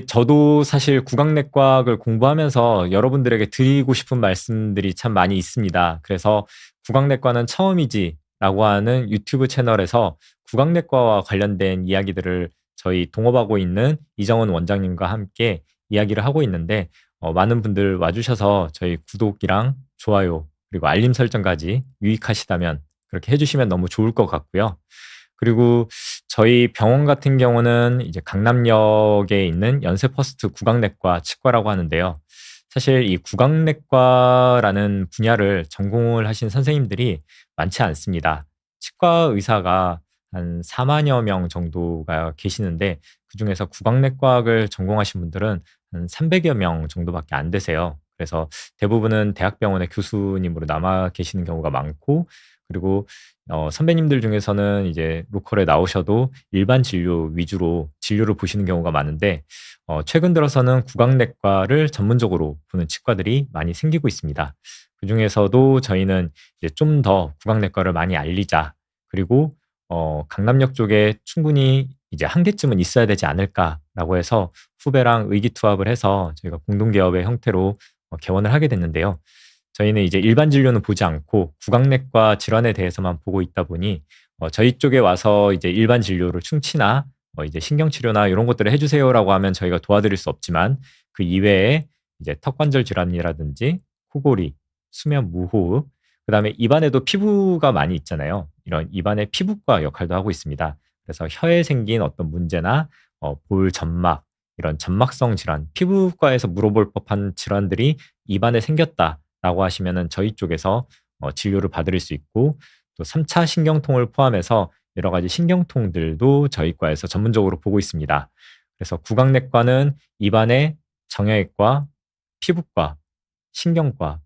저도 사실 구강내과학을 공부하면서 여러분들에게 드리고 싶은 말씀들이 참 많이 있습니다. 그래서 구강내과는 처음이지라고 하는 유튜브 채널에서 구강내과와 관련된 이야기들을 저희 동업하고 있는 이정은 원장님과 함께 이야기를 하고 있는데, 많은 분들 와주셔서 저희 구독이랑 좋아요 그리고 알림 설정까지 유익하시다면 그렇게 해주시면 너무 좋을 것 같고요. 그리고 저희 병원 같은 경우는 이제 강남역에 있는 연세퍼스트 구강내과 치과라고 하는데요. 사실 이 구강내과라는 분야를 전공을 하신 선생님들이 많지 않습니다. 치과 의사가 한 4만여 명 정도가 계시는데, 그중에서 구강내과학을 전공하신 분들은 한 300여 명 정도밖에 안 되세요. 그래서 대부분은 대학병원의 교수님으로 남아 계시는 경우가 많고, 그리고 선배님들 중에서는 이제 로컬에 나오셔도 일반 진료 위주로 진료를 보시는 경우가 많은데, 최근 들어서는 구강내과를 전문적으로 보는 치과들이 많이 생기고 있습니다. 그중에서도 저희는 이제 좀 더 구강내과를 많이 알리자, 그리고 강남역 쪽에 충분히 이제 한 개쯤은 있어야 되지 않을까라고 해서 후배랑 의기투합을 해서 저희가 공동개업의 형태로 개원을 하게 됐는데요. 저희는 이제 일반 진료는 보지 않고 구강내과 질환에 대해서만 보고 있다 보니 저희 쪽에 와서 이제 일반 진료를 충치나 이제 신경치료나 이런 것들을 해주세요라고 하면 저희가 도와드릴 수 없지만, 그 이외에 이제 턱관절 질환이라든지 코골이, 수면 무호흡, 그다음에 입안에도 피부가 많이 있잖아요. 이런 입안의 피부과 역할도 하고 있습니다. 그래서 혀에 생긴 어떤 문제나 볼 점막, 이런 점막성 질환, 피부과에서 물어볼 법한 질환들이 입안에 생겼다라고 하시면은 저희 쪽에서 진료를 받을 수 있고, 또 3차 신경통을 포함해서 여러 가지 신경통들도 저희 과에서 전문적으로 보고 있습니다. 그래서 구강내과는 입안의 정형외과, 피부과, 신경과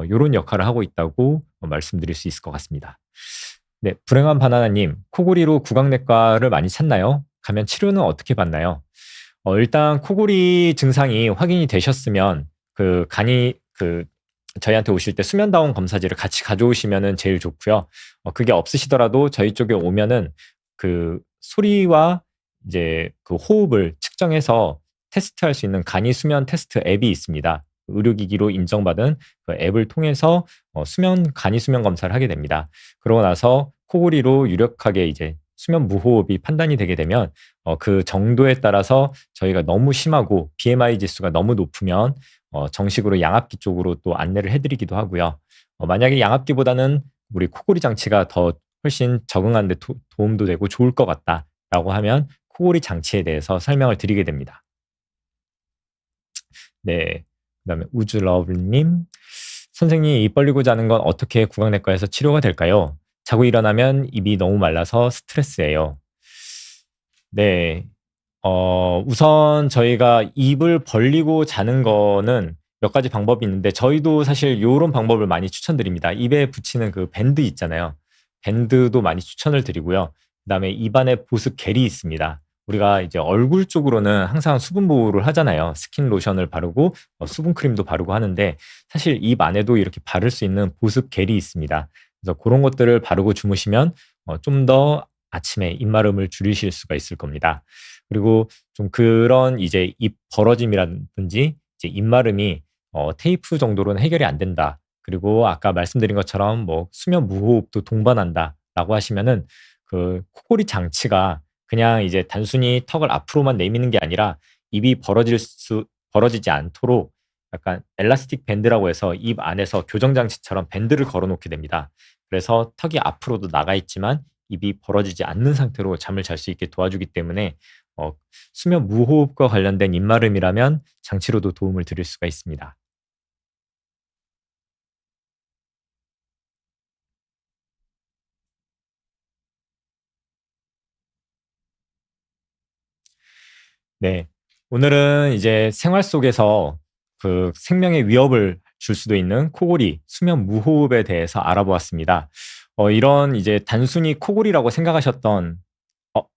요런 역할을 하고 있다고 말씀드릴 수 있을 것 같습니다. 네, 불행한 바나나님, 코골이로 구강내과를 많이 찾나요? 가면 치료는 어떻게 받나요? 일단 코골이 증상이 확인이 되셨으면 저희한테 오실 때 수면다운 검사지를 같이 가져오시면은 제일 좋고요. 그게 없으시더라도 저희 쪽에 오면은 그 소리와 이제 그 호흡을 측정해서 테스트할 수 있는 간이 수면 테스트 앱이 있습니다. 의료기기로 인정받은 그 앱을 통해서 간이 수면 검사를 하게 됩니다. 그러고 나서 코골이로 유력하게 이제 수면 무호흡이 판단이 되게 되면 그 정도에 따라서 저희가 너무 심하고 BMI 지수가 너무 높으면 정식으로 양압기 쪽으로 또 안내를 해드리기도 하고요. 만약에 양압기보다는 우리 코골이 장치가 더 훨씬 적응하는 데 도움도 되고 좋을 것 같다라고 하면 코골이 장치에 대해서 설명을 드리게 됩니다. 네. 그다음에 우주러블님, 선생님 입 벌리고 자는 건 어떻게 구강내과에서 치료가 될까요? 자고 일어나면 입이 너무 말라서 스트레스예요. 네. 우선 저희가 입을 벌리고 자는 거는 몇 가지 방법이 있는데 저희도 사실 요런 방법을 많이 추천드립니다. 입에 붙이는 그 밴드 있잖아요. 밴드도 많이 추천을 드리고요. 그다음에 입안에 보습 겔이 있습니다. 우리가 이제 얼굴 쪽으로는 항상 수분 보호를 하잖아요. 스킨 로션을 바르고 수분 크림도 바르고 하는데 사실 입 안에도 이렇게 바를 수 있는 보습 겔이 있습니다. 그래서 그런 것들을 바르고 주무시면 좀 더 아침에 입마름을 줄이실 수가 있을 겁니다. 그리고 좀 그런 이제 입 벌어짐이라든지 이제 입마름이 테이프 정도로는 해결이 안 된다. 그리고 아까 말씀드린 것처럼 뭐 수면 무호흡도 동반한다라고 하시면은 그 코골이 장치가 그냥 이제 단순히 턱을 앞으로만 내미는 게 아니라 입이 벌어지지 않도록 약간 엘라스틱 밴드라고 해서 입 안에서 교정 장치처럼 밴드를 걸어 놓게 됩니다. 그래서 턱이 앞으로도 나가 있지만 입이 벌어지지 않는 상태로 잠을 잘 수 있게 도와주기 때문에 어 수면 무호흡과 관련된 입마름이라면 장치로도 도움을 드릴 수가 있습니다. 네. 오늘은 이제 생활 속에서 그 생명의 위협을 줄 수도 있는 코골이, 수면 무호흡에 대해서 알아보았습니다. 이런 이제 단순히 코골이라고 생각하셨던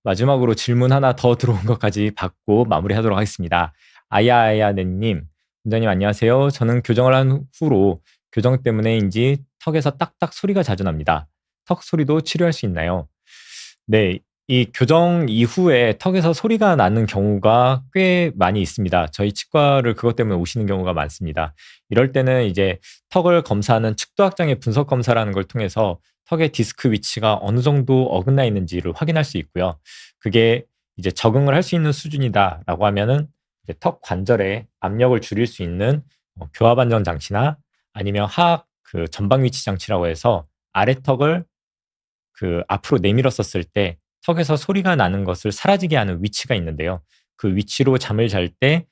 마지막으로 질문 하나 더 들어온 것까지 받고 마무리하도록 하겠습니다. 아야아야네님, 원장님 안녕하세요. 저는 교정을 한 후로 교정 때문에인지 턱에서 딱딱 소리가 자주 납니다. 턱 소리도 치료할 수 있나요? 네. 이 교정 이후에 턱에서 소리가 나는 경우가 꽤 많이 있습니다. 저희 치과를 그것 때문에 오시는 경우가 많습니다. 이럴 때는 이제 턱을 검사하는 측도학장의 분석 검사라는 걸 통해서 턱의 디스크 위치가 어느 정도 어긋나 있는지를 확인할 수 있고요. 그게 이제 적응을 할 수 있는 수준이다라고 하면은 이제 턱 관절에 압력을 줄일 수 있는 교합 안정 장치나 아니면 하악 그 전방 위치 장치라고 해서 아래턱을 그 앞으로 내밀었었을 때 턱에서 소리가 나는 것을 사라지게 하는 위치가 있는데요. 그 위치로 잠을 잘 때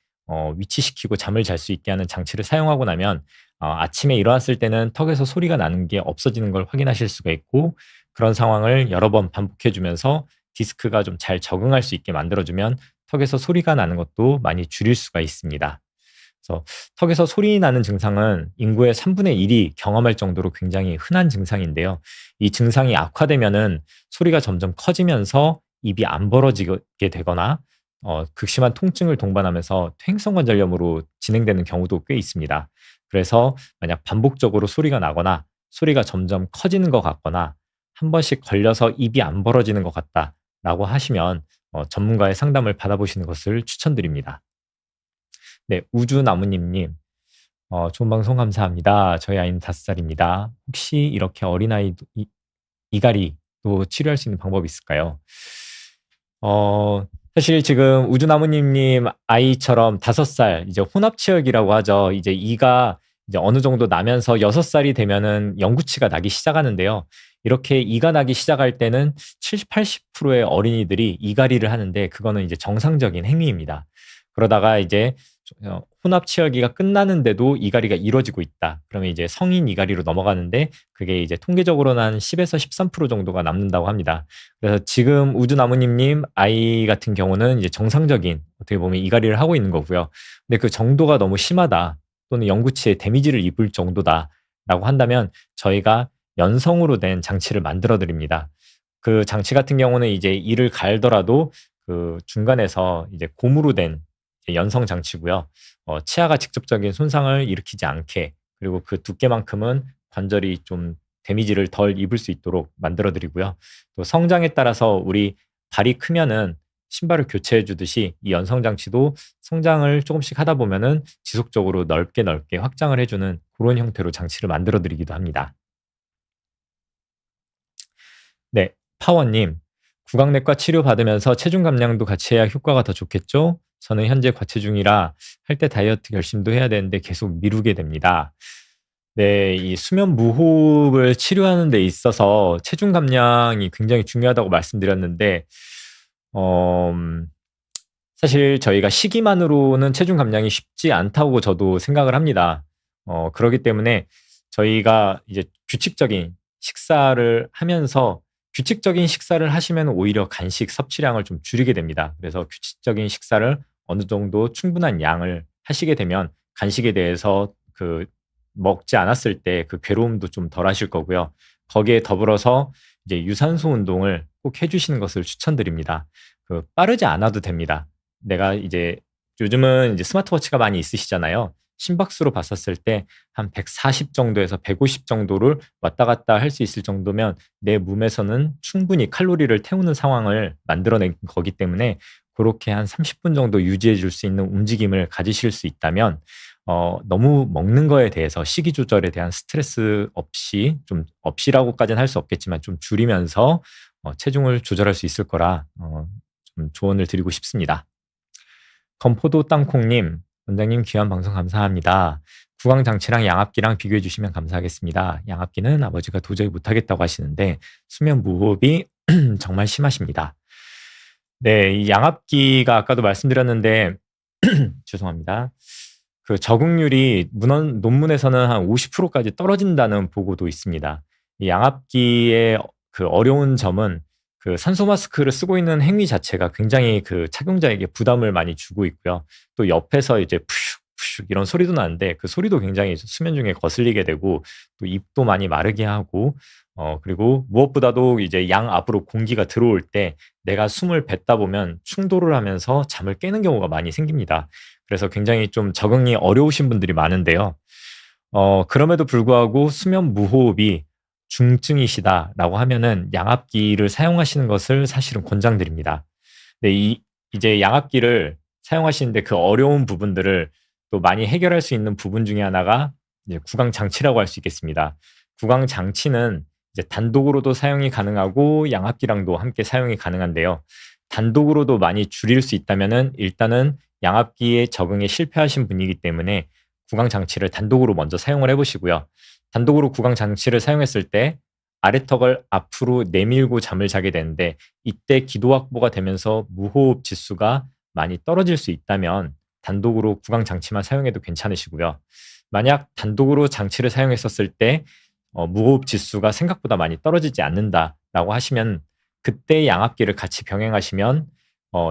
위치시키고 잠을 잘 수 있게 하는 장치를 사용하고 나면 아침에 일어났을 때는 턱에서 소리가 나는 게 없어지는 걸 확인하실 수가 있고, 그런 상황을 여러 번 반복해 주면서 디스크가 좀 잘 적응할 수 있게 만들어 주면 턱에서 소리가 나는 것도 많이 줄일 수가 있습니다. 그래서 턱에서 소리 나는 증상은 인구의 3분의 1이 경험할 정도로 굉장히 흔한 증상인데요. 이 증상이 악화되면은 소리가 점점 커지면서 입이 안 벌어지게 되거나 극심한 통증을 동반하면서 퇴행성 관절염으로 진행되는 경우도 꽤 있습니다. 그래서 만약 반복적으로 소리가 나거나 소리가 점점 커지는 것 같거나 한 번씩 걸려서 입이 안 벌어지는 것 같다라고 하시면 전문가의 상담을 받아보시는 것을 추천드립니다. 네, 우주나무님님, 좋은 방송 감사합니다. 저희 아이는 5살입니다. 혹시 이렇게 어린아이 이갈이도 치료할 수 있는 방법이 있을까요? 사실 지금 우주나무님 아이처럼 5살, 이제 혼합치역이라고 하죠. 이제 이가 이제 어느 정도 나면서 6살이 되면은 영구치가 나기 시작하는데요. 이렇게 이가 나기 시작할 때는 70, 80%의 어린이들이 이갈이를 하는데 그거는 이제 정상적인 행위입니다. 그러다가 이제 혼합 치열기가 끝나는데도 이갈이가 이루어지고 있다. 그러면 이제 성인 이갈이로 넘어가는데 그게 이제 통계적으로는 한 10에서 13% 정도가 남는다고 합니다. 그래서 지금 우주나무님 아이 같은 경우는 이제 정상적인 어떻게 보면 이갈이를 하고 있는 거고요. 근데 그 정도가 너무 심하다 또는 영구치에 데미지를 입을 정도다라고 한다면 저희가 연성으로 된 장치를 만들어 드립니다. 그 장치 같은 경우는 이제 이를 갈더라도 그 중간에서 이제 고무로 된 연성 장치고요. 치아가 직접적인 손상을 일으키지 않게 그리고 그 두께만큼은 관절이 좀 데미지를 덜 입을 수 있도록 만들어 드리고요. 또 성장에 따라서 우리 발이 크면은 신발을 교체해 주듯이 이 연성 장치도 성장을 조금씩 하다 보면은 지속적으로 넓게 넓게 확장을 해 주는 그런 형태로 장치를 만들어 드리기도 합니다. 네. 파워님. 구강내과 치료받으면서 체중 감량도 같이 해야 효과가 더 좋겠죠? 저는 현재 과체중이라 할 때 다이어트 결심도 해야 되는데 계속 미루게 됩니다. 네. 이 수면 무호흡을 치료하는 데 있어서 체중 감량이 굉장히 중요하다고 말씀드렸는데 어 사실 저희가 시기만으로는 체중 감량이 쉽지 않다고 저도 생각을 합니다. 그러기 때문에 저희가 이제 규칙적인 식사를 하면서 규칙적인 식사를 하시면 오히려 간식 섭취량을 좀 줄이게 됩니다. 그래서 규칙적인 식사를 어느 정도 충분한 양을 하시게 되면 간식에 대해서 그 먹지 않았을 때 그 괴로움도 좀 덜하실 거고요. 거기에 더불어서 이제 유산소 운동을 꼭 해 주시는 것을 추천드립니다. 빠르지 않아도 됩니다. 내가 이제 요즘은 이제 스마트워치가 많이 있으시잖아요. 심박수로 봤었을 때 한 140 정도에서 150 정도를 왔다 갔다 할 수 있을 정도면 내 몸에서는 충분히 칼로리를 태우는 상황을 만들어낸 거기 때문에 고렇게 한 30분 정도 유지해 줄 수 있는 움직임을 가지실 수 있다면 너무 먹는 거에 대해서 식이 조절에 대한 스트레스 없이 좀 없이라고까지는 할 수 없겠지만 좀 줄이면서 체중을 조절할 수 있을 거라 좀 조언을 드리고 싶습니다. 건포도 땅콩님, 원장님 귀한 방송 감사합니다. 구강장치랑 양압기랑 비교해 주시면 감사하겠습니다. 양압기는 아버지가 도저히 못하겠다고 하시는데 수면 무호흡이 정말 심하십니다. 네, 이 양압기가 아까도 말씀드렸는데 죄송합니다. 그 적응률이 논문에서는 한 50%까지 떨어진다는 보고도 있습니다. 이 양압기의 그 어려운 점은 그 산소 마스크를 쓰고 있는 행위 자체가 굉장히 그 착용자에게 부담을 많이 주고 있고요. 또 옆에서 이제 푸슉푸슉 이런 소리도 나는데 그 소리도 굉장히 수면 중에 거슬리게 되고 또 입도 많이 마르게 하고 그리고 무엇보다도 이제 양압으로 공기가 들어올 때 내가 숨을 뱉다 보면 충돌을 하면서 잠을 깨는 경우가 많이 생깁니다. 그래서 굉장히 좀 적응이 어려우신 분들이 많은데요. 그럼에도 불구하고 수면 무호흡이 중증이시다라고 하면은 양압기를 사용하시는 것을 사실은 권장드립니다. 네, 이제 양압기를 사용하시는데 그 어려운 부분들을 또 많이 해결할 수 있는 부분 중에 하나가 이제 구강 장치라고 할 수 있겠습니다. 구강 장치는 이제 단독으로도 사용이 가능하고 양압기랑도 함께 사용이 가능한데요. 단독으로도 많이 줄일 수 있다면은 일단은 양압기에 적응에 실패하신 분이기 때문에 구강 장치를 단독으로 먼저 사용을 해 보시고요. 단독으로 구강 장치를 사용했을 때 아래턱을 앞으로 내밀고 잠을 자게 되는데 이때 기도 확보가 되면서 무호흡 지수가 많이 떨어질 수 있다면 단독으로 구강 장치만 사용해도 괜찮으시고요. 만약 단독으로 장치를 사용했었을 때 무호흡 지수가 생각보다 많이 떨어지지 않는다라고 하시면 그때 양압기를 같이 병행하시면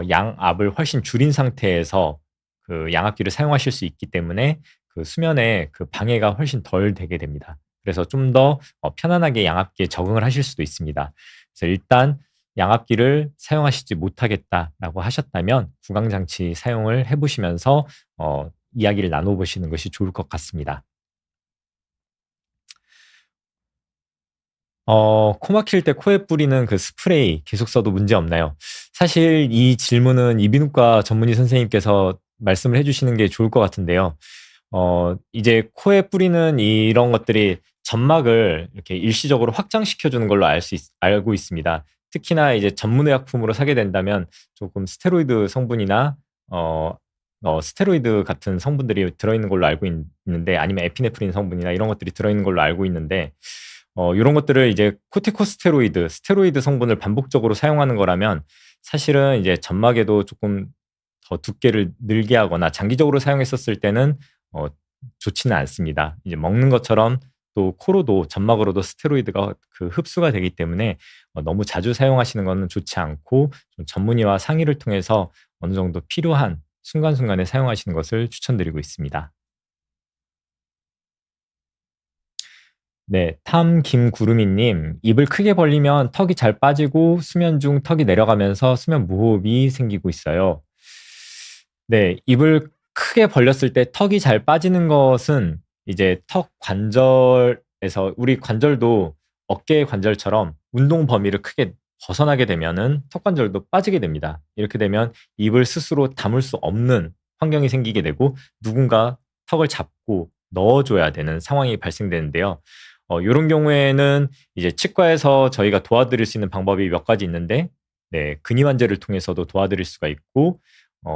양압을 훨씬 줄인 상태에서 그 양압기를 사용하실 수 있기 때문에 그 수면에 그 방해가 훨씬 덜 되게 됩니다. 그래서 좀 더 편안하게 양압기에 적응을 하실 수도 있습니다. 그래서 일단 양압기를 사용하시지 못하겠다라고 하셨다면 구강장치 사용을 해 보시면서 이야기를 나눠 보시는 것이 좋을 것 같습니다. 코 막힐 때 코에 뿌리는 그 스프레이 계속 써도 문제 없나요? 사실 이 질문은 이비인후과 전문의 선생님께서 말씀을 해 주시는 게 좋을 것 같은데요. 이제 코에 뿌리는 이런 것들이 점막을 이렇게 일시적으로 확장시켜 주는 걸로 알고 있습니다. 특히나 이제 전문의약품으로 사게 된다면 조금 스테로이드 성분이나 어 스테로이드 같은 성분들이 들어있는 걸로 알고 있는데, 아니면 에피네프린 성분이나 이런 것들이 들어있는 걸로 알고 있는데, 이런 것들을 이제 코티코스테로이드, 스테로이드 성분을 반복적으로 사용하는 거라면 사실은 이제 점막에도 조금 더 두께를 늘게 하거나 장기적으로 사용했었을 때는 좋지는 않습니다. 이제 먹는 것처럼 또 코로도 점막으로도 스테로이드가 그 흡수가 되기 때문에 너무 자주 사용하시는 것은 좋지 않고, 좀 전문의와 상의를 통해서 어느 정도 필요한 순간순간에 사용하시는 것을 추천드리고 있습니다. 네, 탐김구름이님, 입을 크게 벌리면 턱이 잘 빠지고 수면 중 턱이 내려가면서 수면 무호흡이 생기고 있어요. 네, 입을 크게 벌렸을 때 턱이 잘 빠지는 것은 이제 턱 관절에서, 우리 관절도 어깨 관절처럼 운동 범위를 크게 벗어나게 되면은 턱 관절도 빠지게 됩니다. 이렇게 되면 입을 스스로 다물 수 없는 환경이 생기게 되고, 누군가 턱을 잡고 넣어줘야 되는 상황이 발생되는데요. 이런 경우에는 이제 치과에서 저희가 도와드릴 수 있는 방법이 몇 가지 있는데, 네, 근이환제를 통해서도 도와드릴 수가 있고,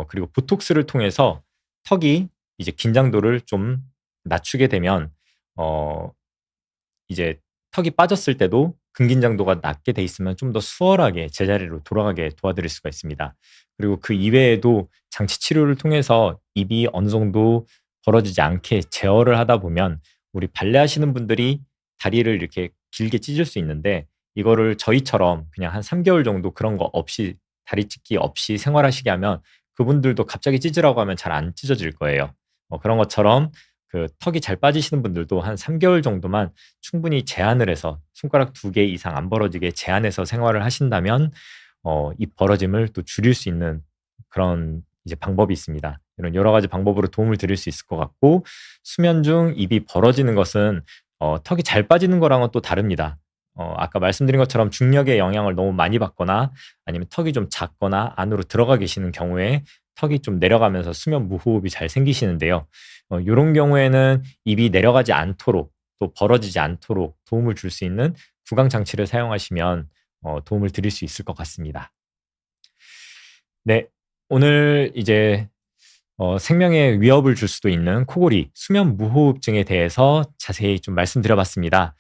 그리고 보톡스를 통해서 턱이 이제 긴장도를 좀 낮추게 되면, 이제 턱이 빠졌을 때도 근긴장도가 낮게 돼 있으면 좀 더 수월하게 제자리로 돌아가게 도와드릴 수가 있습니다. 그리고 그 이외에도 장치 치료를 통해서 입이 어느 정도 벌어지지 않게 제어를 하다 보면, 우리 발레하시는 분들이 다리를 이렇게 길게 찢을 수 있는데, 이거를 저희처럼 그냥 한 3개월 정도 그런 거 없이, 다리 찢기 없이 생활하시게 하면 그분들도 갑자기 찢으라고 하면 잘 안 찢어질 거예요. 그런 것처럼 그 턱이 잘 빠지시는 분들도 한 3개월 정도만 충분히 제한을 해서, 손가락 2개 이상 안 벌어지게 제한해서 생활을 하신다면 입 벌어짐을 또 줄일 수 있는 그런 이제 방법이 있습니다. 이런 여러 가지 방법으로 도움을 드릴 수 있을 것 같고, 수면 중 입이 벌어지는 것은 턱이 잘 빠지는 거랑은 또 다릅니다. 아까 말씀드린 것처럼 중력의 영향을 너무 많이 받거나, 아니면 턱이 좀 작거나 안으로 들어가 계시는 경우에 턱이 좀 내려가면서 수면 무호흡이 잘 생기시는데요. 이런 경우에는 입이 내려가지 않도록, 또 벌어지지 않도록 도움을 줄 수 있는 구강 장치를 사용하시면 도움을 드릴 수 있을 것 같습니다. 네, 오늘 이제 생명에 위협을 줄 수도 있는 코골이, 수면 무호흡증에 대해서 자세히 좀 말씀드려봤습니다.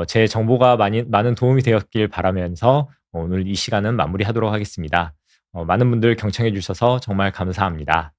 제 정보가 많은 도움이 되었길 바라면서 오늘 이 시간은 마무리하도록 하겠습니다. 많은 분들 경청해 주셔서 정말 감사합니다.